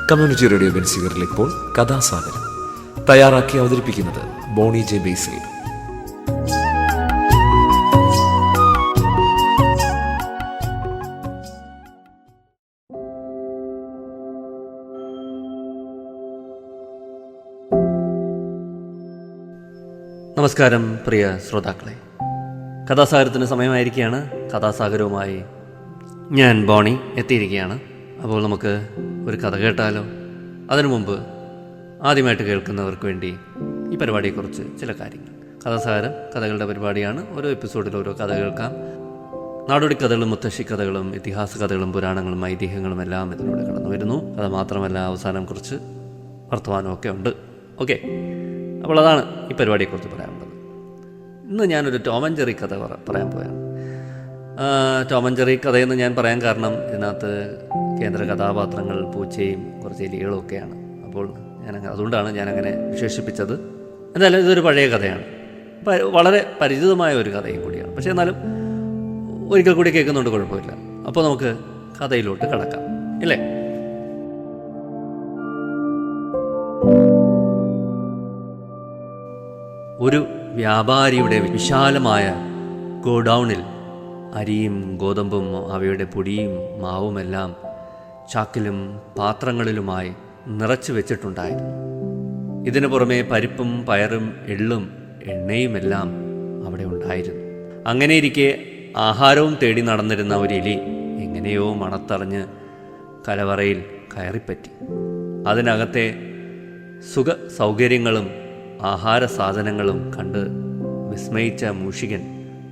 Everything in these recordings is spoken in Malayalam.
കമ്മ്യൂണിറ്റി റേഡിയോ ബെൻസിഗറിൽ ഇപ്പോൾ കഥാസാഗരം തയ്യാറാക്കി അവതരിപ്പിക്കുന്നത് ബോണി ജെ ബേസിൽ. നമസ്കാരം പ്രിയ ശ്രോതാക്കളെ, കഥാസാഗരത്തിന് സമയമായിരിക്കുകയാണ്. കഥാസാഗരവുമായി ഞാൻ ബോണി എത്തിയിരിക്കുകയാണ്. അപ്പോൾ നമുക്ക് ഒരു കഥ കേട്ടാലോ? അതിനു മുമ്പ് ആദ്യമായിട്ട് കേൾക്കുന്നവർക്ക് വേണ്ടി ഈ പരിപാടിയെക്കുറിച്ച് ചില കാര്യങ്ങൾ. കഥാസാഗരം കഥകളുടെ പരിപാടിയാണ്. ഓരോ എപ്പിസോഡിൽ ഓരോ കഥ കേൾക്കാം. നാടോടി കഥകളും മുത്തശ്ശി കഥകളും ഇതിഹാസ കഥകളും പുരാണങ്ങളും ഐതിഹ്യങ്ങളും എല്ലാം ഇതിലൂടെ കടന്നു വരുന്നു. അത് മാത്രമല്ല, അവസാനം കുറച്ച് വർത്തമാനമൊക്കെ ഉണ്ട്. ഓക്കെ, അപ്പോൾ അതാണ് ഈ പരിപാടിയെക്കുറിച്ച് പറയാനുള്ളത്. ഇന്ന് ഞാനൊരു ടോം ആൻഡ് ജെറി കഥ പറയാൻ പോയാണ്. ടോം ആൻഡ് ജെറി കഥയെന്ന് ഞാൻ പറയാൻ കാരണം, ഇതിനകത്ത് കേന്ദ്ര കഥാപാത്രങ്ങൾ പൂച്ചയും കുറച്ച് എലികളും ഒക്കെയാണ്. അപ്പോൾ അതുകൊണ്ടാണ് ഞാനങ്ങനെ വിശേഷിപ്പിച്ചത്. എന്തായാലും ഇതൊരു പഴയ കഥയാണ്, വളരെ പരിചിതമായ ഒരു കഥയും കൂടിയാണ്. പക്ഷേ എന്നാലും ഒരിക്കൽ കൂടി കേൾക്കുന്നുണ്ട്, കുഴപ്പമില്ല. അപ്പോൾ നമുക്ക് കഥയിലോട്ട് കടക്കാം, ഇല്ലേ? ഒരു വ്യാപാരിയുടെ വിശാലമായ ഗോഡൗണിൽ അരിയും ഗോതമ്പും അവയുടെ പൊടിയും മാവുമെല്ലാം ചാക്കിലും പാത്രങ്ങളിലുമായി നിറച്ചു വെച്ചിട്ടുണ്ടായിരുന്നു. ഇതിനു പുറമെ പരിപ്പും പയറും എള്ളും എണ്ണയുമെല്ലാം അവിടെ ഉണ്ടായിരുന്നു. അങ്ങനെയിരിക്കെ ആഹാരവും തേടി നടന്നിരുന്ന ഒരു എലി എങ്ങനെയോ മണത്തറിഞ്ഞ് കലവറയിൽ കയറിപ്പറ്റി. അതിനകത്തെ സുഖ സൗകര്യങ്ങളും ആഹാര സാധനങ്ങളും കണ്ട് വിസ്മയിച്ച മൂഷികൻ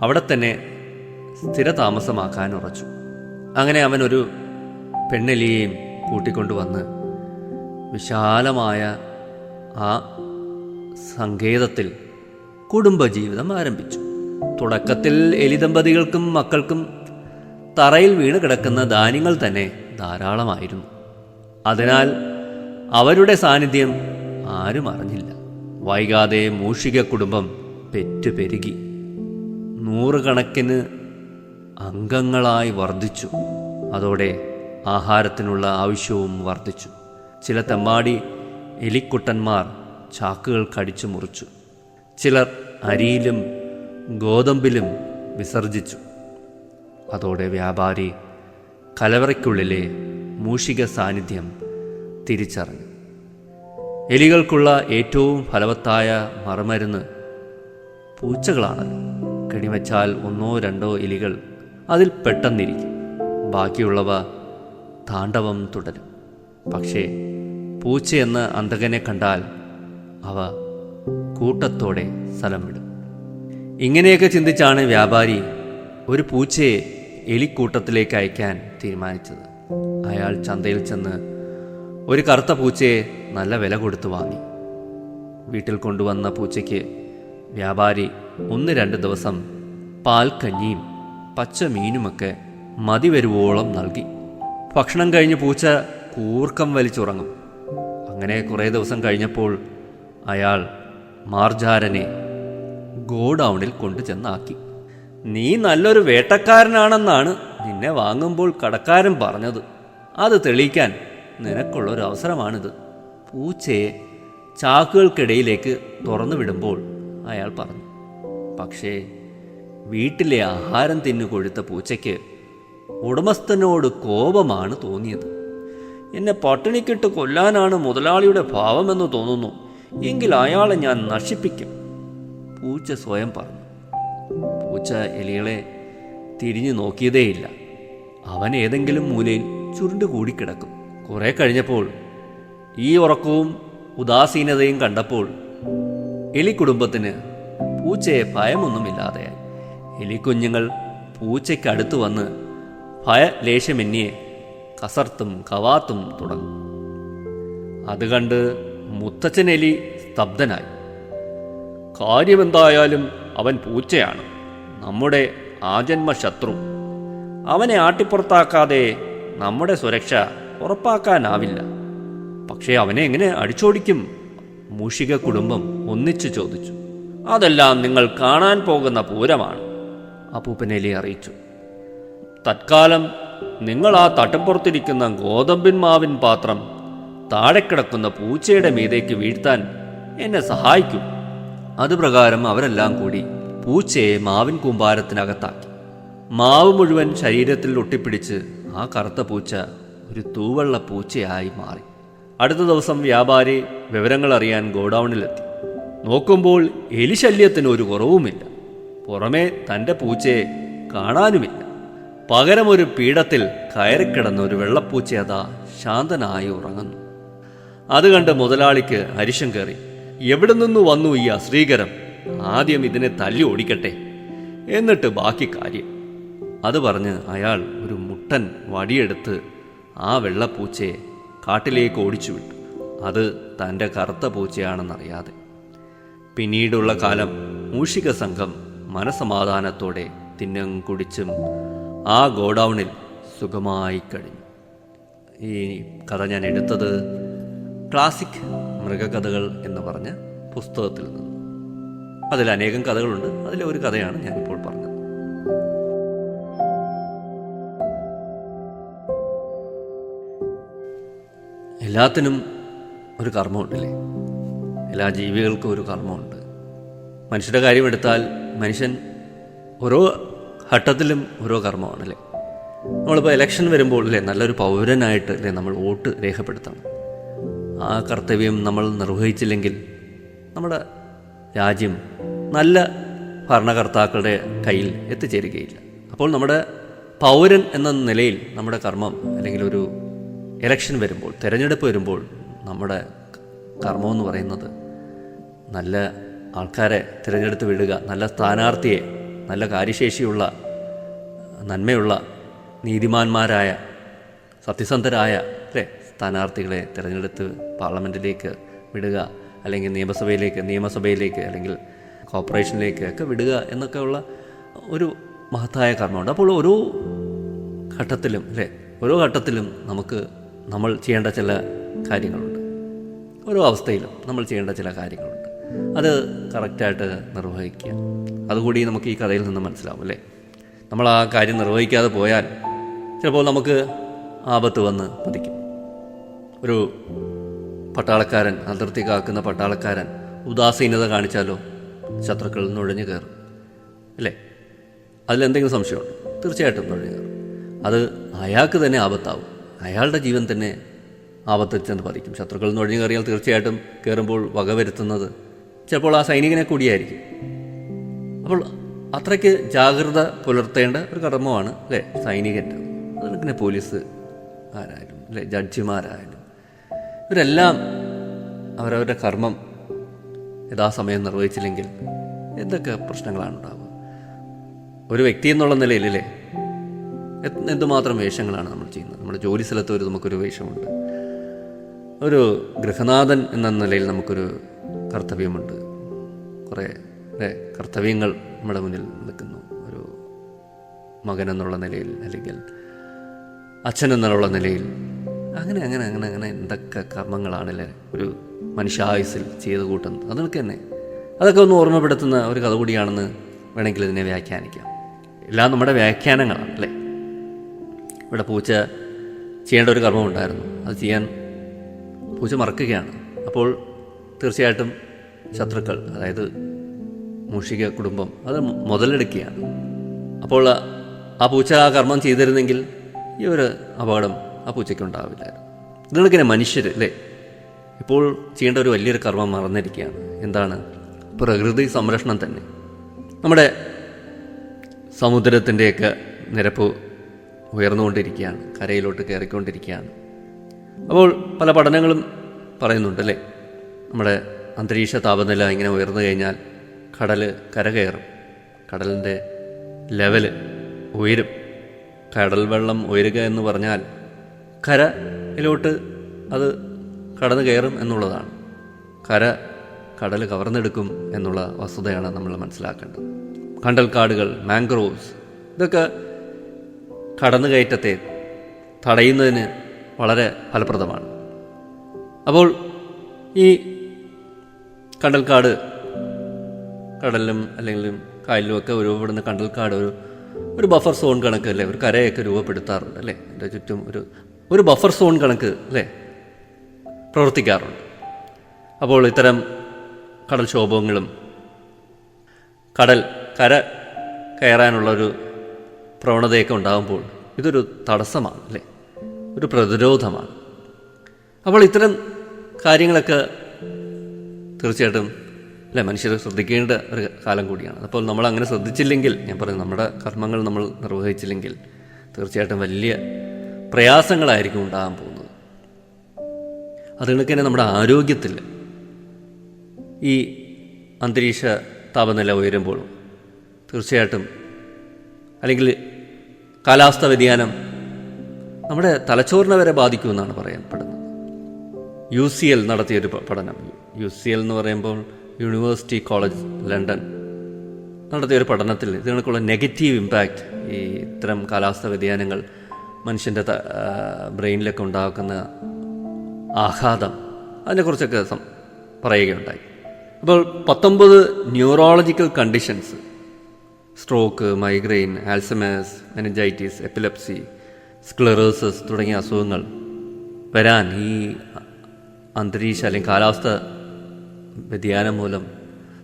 അവിടെ തന്നെ സ്ഥിരതാമസമാക്കാൻ ഉറച്ചു. അങ്ങനെ അവൻ ഒരു പെണ്ണെലിയെയും കൂട്ടിക്കൊണ്ടുവന്ന് വിശാലമായ ആ സങ്കേതത്തിൽ കുടുംബജീവിതം ആരംഭിച്ചു. തുടക്കത്തിൽ എലി ദമ്പതികൾക്കും മക്കൾക്കും തറയിൽ വീണ് കിടക്കുന്ന ധാന്യങ്ങൾ തന്നെ ധാരാളമായിരുന്നു. അതിനാൽ അവരുടെ സാന്നിധ്യം ആരും അറിഞ്ഞില്ല. വൈകാതെ മൂഷിക കുടുംബം പെറ്റുപെരുകി 100 കണക്കിന് അംഗങ്ങളായി വർദ്ധിച്ചു. അതോടെ ആഹാരത്തിനുള്ള ആവശ്യവും വർദ്ധിച്ചു. ചില തെമ്മാടി എലിക്കുട്ടന്മാർ ചാക്കുകൾ കടിച്ചു മുറിച്ചു. ചിലർ അരിയിലും ഗോതമ്പിലും വിസർജിച്ചു. അതോടെ വ്യാപാരി കലവറയ്ക്കുള്ളിലെ മൂഷിക സാന്നിധ്യം തിരിച്ചറിഞ്ഞു. എലികൾക്കുള്ള ഏറ്റവും ഫലവത്തായ മറുമരുന്ന് പൂച്ചകളാണല്ലോ. കെണിവച്ചാൽ 1 or 2 എലികൾ അതിൽ പെട്ടെന്നിരിക്കും. ബാക്കിയുള്ളവ താണ്ഡവം തുടരും. പക്ഷേ പൂച്ചയെന്ന അന്തകനെ കണ്ടാൽ അവ കൂട്ടത്തോടെ സ്ഥലം വിടും. ഇങ്ങനെയൊക്കെ ചിന്തിച്ചാണ് വ്യാപാരി ഒരു പൂച്ചയെ എലിക്കൂട്ടത്തിലേക്ക് അയക്കാൻ തീരുമാനിച്ചത്. അയാൾ ചന്തയിൽ ചെന്ന് ഒരു കറുത്ത പൂച്ചയെ നല്ല വില കൊടുത്ത് വാങ്ങി. വീട്ടിൽ കൊണ്ടുവന്ന പൂച്ചയ്ക്ക് വ്യാപാരി 1-2 ദിവസം പാൽക്കഞ്ഞിയും പച്ച മീനുമൊക്കെ മതി വരുവോളം നൽകി. ഭക്ഷണം കഴിഞ്ഞ് പൂച്ച കൂർക്കം വലിച്ചുറങ്ങും. അങ്ങനെ കുറേ ദിവസം കഴിഞ്ഞപ്പോൾ അയാൾ മാർജാരനെ ഗോഡൗണിൽ കൊണ്ടു ചെന്നാക്കി. നീ നല്ലൊരു വേട്ടക്കാരനാണെന്നാണ് നിന്നെ വാങ്ങുമ്പോൾ കടക്കാരൻ പറഞ്ഞത്. അത് തെളിയിക്കാൻ നിനക്കുള്ളൊരു അവസരമാണിത്. പൂച്ചയെ ചാക്കുകൾക്കിടയിലേക്ക് തുറന്നു വിടുമ്പോൾ അയാൾ പറഞ്ഞു. പക്ഷേ വീട്ടിലെ ആഹാരം തിന്നു കൊഴുത്ത പൂച്ചയ്ക്ക് ഉടമസ്ഥനോട് കോപമാണ് തോന്നിയത്. എന്നെ പട്ടിണിക്കിട്ട് കൊല്ലാനാണ് മുതലാളിയുടെ ഭാവമെന്ന് തോന്നുന്നു. എങ്കിൽ അയാളെ ഞാൻ നശിപ്പിക്കും, പൂച്ച സ്വയം പറഞ്ഞു. പൂച്ച എലികളെ തിരിഞ്ഞു നോക്കിയതേയില്ല. അവൻ ഏതെങ്കിലും മൂലയിൽ ചുരുണ്ടുകൂടി കിടക്കും. കുറെ കഴിഞ്ഞപ്പോൾ ഈ ഉറക്കവും ഉദാസീനതയും കണ്ടപ്പോൾ എലിക്കുടുംബത്തിന് പൂച്ചയെ ഭയമൊന്നുമില്ലാതെയായി. എലിക്കുഞ്ഞുങ്ങൾ പൂച്ചയ്ക്കടുത്ത് വന്ന് ഭയലേശമെന്നിയെ കസർത്തും കവാത്തും തുടങ്ങും. അത് കണ്ട് മുത്തച്ഛൻ എലി സ്തബ്ധനായി. കാര്യമെന്തായാലും അവൻ പൂച്ചയാണ്, നമ്മുടെ ആജന്മ ശത്രു. അവനെ ആട്ടിപ്പുറത്താക്കാതെ നമ്മുടെ സുരക്ഷ ഉറപ്പാക്കാനാവില്ല. പക്ഷേ അവനെ എങ്ങനെ അടിച്ചോടിക്കും? മൂഷിക കുടുംബം ഒന്നിച്ചു ചോദിച്ചു. അതെല്ലാം നിങ്ങൾ കാണാൻ പോകുന്ന പൂരമാണ്, അപ്പൂപ്പനെലി അറിയിച്ചു. തത്കാലം നിങ്ങൾ ആ തട്ടപ്പുറത്തിരിക്കുന്ന ഗോതമ്പിൻ മാവിൻ പാത്രം താഴെ കിടക്കുന്ന പൂച്ചയുടെ മീതേക്ക് വീഴ്ത്താൻ എന്നെ സഹായിക്കും. അതുപ്രകാരം അവരെല്ലാം കൂടി പൂച്ചയെ മാവിൻ കൂമ്പാരത്തിനകത്താക്കി. മാവ് മുഴുവൻ ശരീരത്തിൽ ഒട്ടിപ്പിടിച്ച് ആ കറുത്ത പൂച്ച ഒരു തൂവെള്ള പൂച്ചയായി മാറി. അടുത്ത ദിവസം വ്യാപാരി വിവരങ്ങൾ അറിയാൻ ഗോഡൌണിലെത്തി. നോക്കുമ്പോൾ എലിശല്യത്തിന് ഒരു കുറവുമില്ല. പുറമേ തൻ്റെ പൂച്ചയെ കാണാനുമില്ല. പകരം ഒരു പീഠത്തിൽ കയറിക്കിടന്ന ഒരു വെള്ളപ്പൂച്ച അതാ ശാന്തനായി ഉറങ്ങുന്നു. അത് കണ്ട് മുതലാളിക്ക് അരിശം കയറി. എവിടെ നിന്നു വന്നു ഈ അശ്രീകരം? ആദ്യം ഇതിനെ തല്ലി ഓടിക്കട്ടെ, എന്നിട്ട് ബാക്കി കാര്യം. അത് പറഞ്ഞ് അയാൾ ഒരു മുട്ടൻ വടിയെടുത്ത് ആ വെള്ളപ്പൂച്ചയെ കാട്ടിലേക്ക് ഓടിച്ചു വിട്ടു. അത് തൻ്റെ കറുത്ത പൂച്ചയാണെന്നറിയാതെ. പിന്നീടുള്ള കാലം മൂഷിക സംഘം മനസമാധാനത്തോടെ തിന്നും കുടിച്ചും ആ ഗോഡൌണിൽ സുഖമായി കഴിഞ്ഞു. ഈ കഥ ഞാൻ എടുത്തത് ക്ലാസിക് മൃഗകഥകൾ എന്ന് പറഞ്ഞ പുസ്തകത്തിൽ നിന്ന്. അതിൽ അനേകം കഥകളുണ്ട്. അതിലെ ഒരു കഥയാണ് ഞാനിപ്പോൾ പറഞ്ഞത്. എല്ലാത്തിനും ഒരു കർമ്മമുണ്ടല്ലേ? എല്ലാ ജീവികൾക്കും ഒരു കർമ്മമുണ്ട്. മനുഷ്യരുടെ കാര്യം എടുത്താൽ മനുഷ്യൻ ഓരോ ഘട്ടത്തിലും ഓരോ കർമ്മമാണല്ലേ. നമ്മളിപ്പോൾ ഇലക്ഷൻ വരുമ്പോൾ അല്ലേ, നല്ലൊരു പൗരനായിട്ട് അല്ലേ നമ്മൾ വോട്ട് രേഖപ്പെടുത്തണം. ആ കർത്തവ്യം നമ്മൾ നിർവഹിച്ചില്ലെങ്കിൽ നമ്മുടെ രാജ്യം നല്ല ഭരണകർത്താക്കളുടെ കയ്യിൽ എത്തിച്ചേരുകയില്ല. അപ്പോൾ നമ്മുടെ പൗരൻ എന്ന നിലയിൽ നമ്മുടെ കർമ്മം, അല്ലെങ്കിൽ ഒരു ഇലക്ഷൻ വരുമ്പോൾ, തിരഞ്ഞെടുപ്പ് വരുമ്പോൾ നമ്മുടെ കർമ്മം എന്ന് പറയുന്നത് നല്ല ആൾക്കാരെ തിരഞ്ഞെടുത്ത് വിടുക, നല്ല സ്ഥാനാർത്ഥിയെ, നല്ല കാര്യശേഷിയുള്ള, നന്മയുള്ള, നീതിമാന്മാരായ, സത്യസന്ധരായ അല്ലേ സ്ഥാനാർത്ഥികളെ തിരഞ്ഞെടുത്ത് പാർലമെൻറ്റിലേക്ക് വിടുക, അല്ലെങ്കിൽ നിയമസഭയിലേക്ക് അല്ലെങ്കിൽ കോർപ്പറേഷനിലേക്ക് ഒക്കെ വിടുക എന്നൊക്കെയുള്ള ഒരു മഹത്തായ കർമ്മമുണ്ട്. അപ്പോൾ ഓരോ ഘട്ടത്തിലും നമ്മൾ ചെയ്യേണ്ട ചില കാര്യങ്ങളുണ്ട്. ഓരോ അവസ്ഥയിലും നമ്മൾ ചെയ്യേണ്ട ചില കാര്യങ്ങളുണ്ട്. അത് കറക്റ്റായിട്ട് നിർവഹിക്കുക. അതുകൂടി നമുക്ക് ഈ കഥയിൽ നിന്ന് മനസ്സിലാവും അല്ലേ. നമ്മൾ ആ കാര്യം നിർവഹിക്കാതെ പോയാൽ ചിലപ്പോൾ നമുക്ക് ആപത്ത് വന്ന് പതിക്കും. ഒരു പട്ടാളക്കാരൻ, അതിർത്തി കാക്കുന്ന പട്ടാളക്കാരൻ ഉദാസീനത കാണിച്ചാലോ ശത്രുക്കൾ നുഴഞ്ഞു കയറും അല്ലേ. അതിലെന്തെങ്കിലും സംശയമുണ്ട്? തീർച്ചയായിട്ടും നുഴഞ്ഞു കയറും. അത് അയാൾക്ക് തന്നെ ആപത്താവും. അയാളുടെ ജീവൻ തന്നെ ആപത്തിൽ ചെന്ന് പതിക്കും. ശത്രുക്കൾ നുഴഞ്ഞു കയറിയാൽ തീർച്ചയായിട്ടും കയറുമ്പോൾ വകവരുത്തുന്നത് ചിലപ്പോൾ ആ സൈനികനെ കൂടിയായിരിക്കും. അപ്പോൾ അത്രയ്ക്ക് ജാഗ്രത പുലർത്തേണ്ട ഒരു കർമ്മമാണ് അല്ലേ സൈനികൻ്റെ. അതുപോലെ പോലീസ് ആരായാലും അല്ലേ, ജഡ്ജിമാരായാലും ഇവരെല്ലാം അവരവരുടെ കർമ്മം യഥാസമയം നിർവഹിച്ചില്ലെങ്കിൽ എന്തൊക്കെ പ്രശ്നങ്ങളാണ് ഉണ്ടാവുക. ഒരു വ്യക്തി എന്നുള്ള നിലയിൽ അല്ലേ എന്തുമാത്രം വേഷങ്ങളാണ് നമ്മൾ ചെയ്യുന്നത്. നമ്മുടെ ജോലി സ്ഥലത്ത് നമുക്കൊരു വേഷമുണ്ട്. ഒരു ഗൃഹനാഥൻ എന്ന നിലയിൽ നമുക്കൊരു കർത്തവ്യമുണ്ട്. കുറേ കർത്തവ്യങ്ങൾ നമ്മുടെ മുന്നിൽ നിൽക്കുന്നു. ഒരു മകൻ എന്നുള്ള നിലയിൽ, അല്ലെങ്കിൽ അച്ഛൻ എന്നുള്ള നിലയിൽ, അങ്ങനെ അങ്ങനെ അങ്ങനെ അങ്ങനെ എന്തൊക്കെ കർമ്മങ്ങളാണല്ലേ ഒരു മനുഷ്യായുസിൽ ചെയ്തു കൂട്ടുന്നത്. അതൊക്കെ ഒന്ന് ഓർമ്മപ്പെടുത്തുന്ന ഒരു കഥ കൂടിയാണെന്ന് വേണമെങ്കിൽ ഇതിനെ വ്യാഖ്യാനിക്കാം. എല്ലാം നമ്മുടെ വ്യാഖ്യാനങ്ങളാണ് അല്ലേ. ഇവിടെ പൂച്ച ചെയ്യേണ്ട ഒരു കർമ്മം ഉണ്ടായിരുന്നു, അത് ചെയ്യാൻ പൂച്ച മറക്കുകയാണ്. അപ്പോൾ തീർച്ചയായിട്ടും ശത്രുക്കൾ, അതായത് മൂഷിക കുടുംബം, അത് മുതലെടുക്കുകയാണ്. അപ്പോൾ ആ പൂച്ച ആ കർമ്മം ചെയ്തിരുന്നെങ്കിൽ ഈ ഒരു അപകടം ആ പൂച്ചയ്ക്ക് ഉണ്ടാവില്ലായിരുന്നു. ഇതിനൊക്കെ മനുഷ്യർ അല്ലേ ഇപ്പോൾ ചെയ്യേണ്ട ഒരു വലിയൊരു കർമ്മം മറന്നിരിക്കുകയാണ്. എന്താണ്? പ്രകൃതി സംരക്ഷണം തന്നെ. നമ്മുടെ സമുദ്രത്തിൻ്റെയൊക്കെ നിരപ്പ് ഉയർന്നുകൊണ്ടിരിക്കുകയാണ്, കരയിലോട്ട് കയറിക്കൊണ്ടിരിക്കുകയാണ്. അപ്പോൾ പല പഠനങ്ങളും പറയുന്നുണ്ടല്ലേ, നമ്മുടെ അന്തരീക്ഷ താപനില ഇങ്ങനെ ഉയർന്നു കഴിഞ്ഞാൽ കടൽ കരകയറും, കടലിൻ്റെ ലെവല് ഉയരും. കടൽ വെള്ളം ഉയരുക എന്ന് പറഞ്ഞാൽ കരയിലോട്ട് അത് കടന്നു കയറും എന്നുള്ളതാണ്. കടൽ കവർന്നെടുക്കും എന്നുള്ള വസ്തുതയാണ് നമ്മൾ മനസ്സിലാക്കേണ്ടത്. കണ്ടൽക്കാടുകൾ, മാംഗ്രോവ്സ്, ഇതൊക്കെ കടന്നുകയറ്റത്തെ തടയുന്നതിന് വളരെ ഫലപ്രദമാണ്. അപ്പോൾ ഈ കണ്ടൽക്കാട്, കടലിലും അല്ലെങ്കിൽ കായലിലുമൊക്കെ രൂപപ്പെടുന്ന കണ്ടൽക്കാട് ഒരു ഒരു ബഫർ സോൺ കണക്ക് അല്ലേ, ഒരു കരയൊക്കെ രൂപപ്പെടുത്താറുണ്ട് അല്ലേ, എൻ്റെ ചുറ്റും ഒരു ബഫർ സോൺ കണക്ക് അല്ലേ പ്രവർത്തിക്കാറുണ്ട്. അപ്പോൾ ഇത്തരം കടൽക്ഷോഭങ്ങളും കര കയറാനുള്ളൊരു പ്രവണതയൊക്കെ ഉണ്ടാകുമ്പോൾ ഇതൊരു തടസ്സമാണ് അല്ലേ, ഒരു പ്രതിരോധമാണ്. അപ്പോൾ ഇത്തരം കാര്യങ്ങളൊക്കെ തീർച്ചയായിട്ടും അല്ലേ മനുഷ്യർ ശ്രദ്ധിക്കേണ്ട ഒരു കാലം കൂടിയാണ്. അപ്പോൾ നമ്മൾ അങ്ങനെ ശ്രദ്ധിച്ചില്ലെങ്കിൽ, ഞാൻ പറയുന്നത് നമ്മുടെ കർമ്മങ്ങൾ നമ്മൾ നിർവഹിച്ചില്ലെങ്കിൽ തീർച്ചയായിട്ടും വലിയ പ്രയാസങ്ങളായിരിക്കും ഉണ്ടാകാൻ പോകുന്നത്. അതുകണക്ക് തന്നെ നമ്മുടെ ആരോഗ്യത്തിൽ ഈ അന്തരീക്ഷ താപനില ഉയരുമ്പോൾ തീർച്ചയായിട്ടും, അല്ലെങ്കിൽ കാലാവസ്ഥാ വ്യതിയാനം നമ്മുടെ തലച്ചോറിനെ വരെ ബാധിക്കുമെന്നാണ് പറയപ്പെടുന്നത്. UCL നടത്തിയൊരു പഠനം, UCL എന്ന് പറയുമ്പോൾ യൂണിവേഴ്സിറ്റി കോളേജ് ലണ്ടൻ നടത്തിയൊരു പഠനത്തിൽ ഇതിനൊക്കെയുള്ള നെഗറ്റീവ് ഇമ്പാക്റ്റ്, ഈ ഇത്തരം കാലാവസ്ഥാ വ്യതിയാനങ്ങൾ മനുഷ്യൻ്റെ ബ്രെയിനിലൊക്കെ ഉണ്ടാക്കുന്ന ആഘാതം, അതിനെക്കുറിച്ചൊക്കെ പറയുകയുണ്ടായി. അപ്പോൾ 19 neurological conditions, stroke, migraine, Alzheimer's, meningitis, epilepsy, sclerosis തുടങ്ങിയ അസുഖങ്ങൾ വരാൻ ഈ അന്തരീക്ഷ അല്ലെങ്കിൽ കാലാവസ്ഥ വ്യതിയാനം മൂലം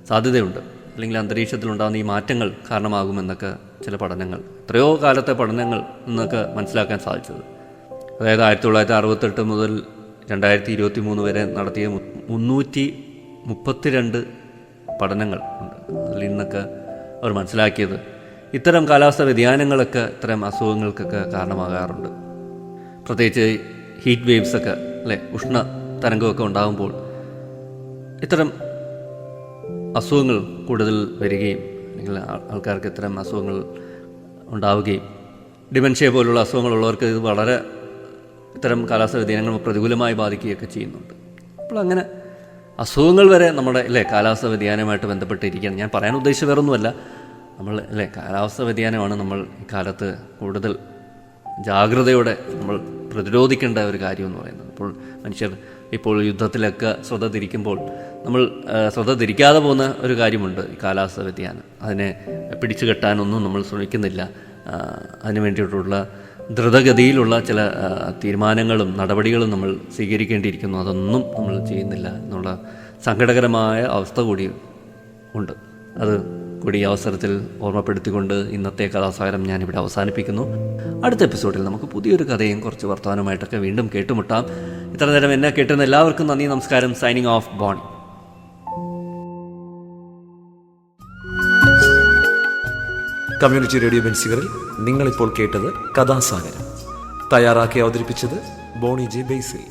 സാധ്യതയുണ്ട്, അല്ലെങ്കിൽ അന്തരീക്ഷത്തിലുണ്ടാകുന്ന ഈ മാറ്റങ്ങൾ കാരണമാകുമെന്നൊക്കെ ചില പഠനങ്ങൾ, എത്രയോ കാലത്തെ പഠനങ്ങൾ എന്നൊക്കെ മനസ്സിലാക്കാൻ സാധിച്ചത്. അതായത് 1968 മുതൽ 2023 വരെ നടത്തിയ 332 പഠനങ്ങൾ ഉണ്ട്. അതിൽ നിന്നൊക്കെ അവർ മനസ്സിലാക്കിയത് ഇത്തരം കാലാവസ്ഥാ വ്യതിയാനങ്ങളൊക്കെ ഇത്തരം അസുഖങ്ങൾക്കൊക്കെ കാരണമാകാറുണ്ട്. പ്രത്യേകിച്ച് ഹീറ്റ് വേവ്സൊക്കെ അല്ലേ, ഉഷ്ണ തരംഗമൊക്കെ ഉണ്ടാകുമ്പോൾ ഇത്തരം അസുഖങ്ങൾ കൂടുതൽ വരികയും, അല്ലെങ്കിൽ ആൾക്കാർക്ക് ഇത്തരം അസുഖങ്ങൾ ഉണ്ടാവുകയും, ഡിമെൻഷ്യ പോലുള്ള അസുഖങ്ങളുള്ളവർക്ക് ഇത് വളരെ ഇത്തരം കാലാവസ്ഥാ വ്യതിയാനങ്ങൾ പ്രതികൂലമായി ബാധിക്കുകയൊക്കെ ചെയ്യുന്നുണ്ട്. അപ്പോൾ അങ്ങനെ അസുഖങ്ങൾ വരെ നമ്മുടെ അല്ലേ കാലാവസ്ഥാ വ്യതിയാനമായിട്ട് ബന്ധപ്പെട്ടിരിക്കുകയാണ്. ഞാൻ പറയാൻ ഉദ്ദേശിച്ച വേറൊന്നുമല്ല, നമ്മൾ അല്ലേ കാലാവസ്ഥാ വ്യതിയാനമാണ് നമ്മൾ ഈ കാലത്ത് കൂടുതൽ ജാഗ്രതയോടെ നമ്മൾ പ്രതിരോധിക്കേണ്ട ഒരു കാര്യം എന്ന് പറയുന്നത്. അപ്പോൾ മനുഷ്യർ ഇപ്പോൾ യുദ്ധത്തിലൊക്കെ ശ്രദ്ധ തിരിക്കുമ്പോൾ നമ്മൾ ശ്രദ്ധ തിരിക്കാതെ പോകുന്ന ഒരു കാര്യമുണ്ട്, ഈ കാലാവസ്ഥാ വ്യതിയാനം. അതിനെ പിടിച്ചു കെട്ടാനൊന്നും നമ്മൾ ശ്രമിക്കുന്നില്ല. അതിനു വേണ്ടിയിട്ടുള്ള ദ്രുതഗതിയിലുള്ള ചില തീരുമാനങ്ങളും നടപടികളും നമ്മൾ സ്വീകരിക്കേണ്ടിയിരിക്കുന്നു. അതൊന്നും നമ്മൾ ചെയ്യുന്നില്ല എന്നുള്ള സങ്കടകരമായ അവസ്ഥ കൂടി ഉണ്ട്. അത് കൂടി ഈ അവസരത്തിൽ ഓർമ്മപ്പെടുത്തിക്കൊണ്ട് ഇന്നത്തെ കഥാസാഗരം ഞാനിവിടെ അവസാനിപ്പിക്കുന്നു. അടുത്ത എപ്പിസോഡിൽ നമുക്ക് പുതിയൊരു കഥയും കുറച്ച് വർത്തമാനമായിട്ടൊക്കെ വീണ്ടും കേട്ടുമുട്ടാം. ഇത്ര നേരം എന്നെ കേട്ടുന്ന എല്ലാവർക്കും നന്ദി, നമസ്കാരം. Signing off, Boney. Community radio ബെൻസിഗറിൽ നിങ്ങളിപ്പോൾ കേട്ടത് കഥാസാഗരം. തയ്യാറാക്കി അവതരിപ്പിച്ചത് ബോണി ജെ ബേസിൽ.